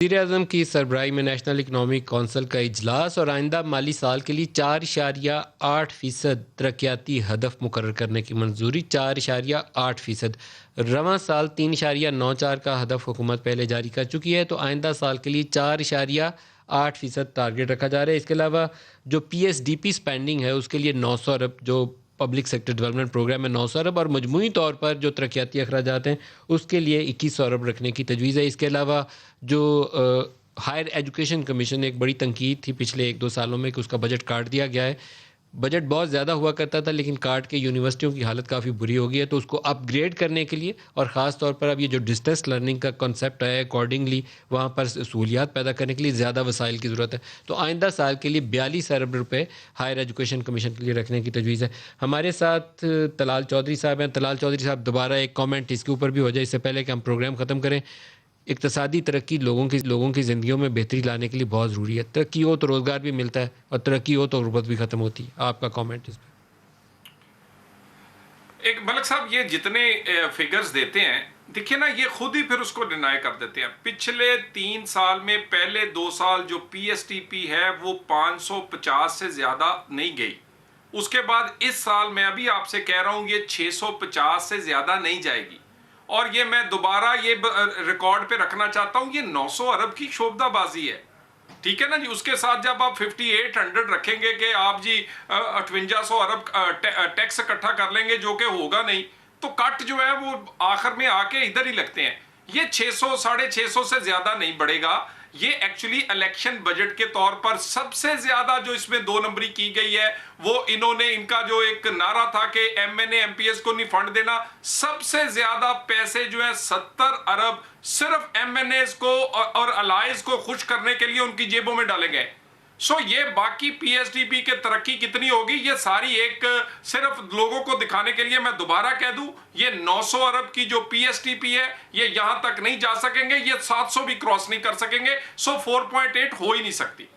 वज़ीर-ए-आज़म की सरबराही में नेशनल इकनॉमिक कौंसिल का इजलास और आइंदा माली साल के लिए 4.8% तरक्याती हदफ मुकर्रर करने की मंजूरी। 4.8%। रवां साल 3.94 का हदफ हुकूमत पहले जारी कर चुकी है, तो आइंदा साल के लिए 4.8% टारगेट रखा जा रहा है। इसके अलावा जो पीएसडीपी स्पेंडिंग है उसके लिए 900 अरब, जो पब्लिक सेक्टर डेवलपमेंट प्रोग्राम है 900 अरब, और मजमूई तौर पर जो तरक्याती अखराजात हैं उसके लिए 2100 अरब रखने की तजवीज़ है। इसके अलावा जो हायर एजुकेशन कमीशन, एक बड़ी तनकीद थी पिछले 1-2 सालों में कि उसका बजट काट दिया गया है। बजट बहुत ज़्यादा हुआ करता था लेकिन काट के यूनिवर्सिटियों की हालत काफ़ी बुरी हो गई है, तो उसको अपग्रेड करने के लिए और ख़ास तौर पर अब ये जो डिस्टेंस लर्निंग का कॉन्सेप्ट है, अकॉर्डिंगली वहाँ पर सहूलियात पैदा करने के लिए ज़्यादा वसाइल की ज़रूरत है। तो आइंदा साल के लिए 42 अरब रुपए हायर एजुकेशन कमीशन के लिए रखने की तजवीज़ है। हमारे साथ तलाल चौधरी साहब हैं। तलाल चौधरी साहब, दोबारा एक कमेंट इसके ऊपर भी हो जाए इससे पहले कि हम प्रोग्राम ख़त्म करें। इक़्तिसादी तरक्की लोगों की ज़िंदगियों में बेहतरी लाने के लिए बहुत ज़रूरी है। तरक्की हो तो रोज़गार भी मिलता है और तरक्की हो तो गुर्बत भी ख़त्म होती है। आपका कमेंट इस पे? एक मलिक साहब, ये जितने फिगर्स देते हैं, देखिए ना, ये खुद ही फिर उसको डिनाई कर देते हैं। पिछले 3 साल में पहले 2 साल जो पीएसटीपी है वो 550 से ज्यादा नहीं गई। उसके बाद इस साल मैं अभी आपसे कह रहा हूं ये 650 से ज्यादा नहीं जाएगी। और ये मैं दोबारा ये रिकॉर्ड पे रखना चाहता हूं, ये 900 अरब की शोबदाबाजी है। ठीक है ना जी। उसके साथ जब आप 5800 रखेंगे कि आप जी 5800 अरब टैक्स इकट्ठा कर लेंगे, जो कि होगा नहीं, तो कट जो है वो आखिर में आके इधर ही लगते हैं। ये 600 650 से ज्यादा नहीं बढ़ेगा। ये एक्चुअली इलेक्शन बजट के तौर पर सबसे ज्यादा जो इसमें 2 नंबरी की गई है, वो इन्होंने, इनका जो एक नारा था कि एमएनए एमपीएस को नहीं फंड देना, सबसे ज्यादा पैसे जो है 70 अरब सिर्फ एमएनए को और अलायंस को खुश करने के लिए उनकी जेबों में डाले गए। सो ये बाकी पीएसडीपी के तरक्की कितनी होगी, ये सारी एक सिर्फ लोगों को दिखाने के लिए। मैं दोबारा कह दूं, ये 900 अरब की जो पीएसडीपी है ये यहां तक नहीं जा सकेंगे, ये 700 भी क्रॉस नहीं कर सकेंगे। सो 4.8 हो ही नहीं सकती।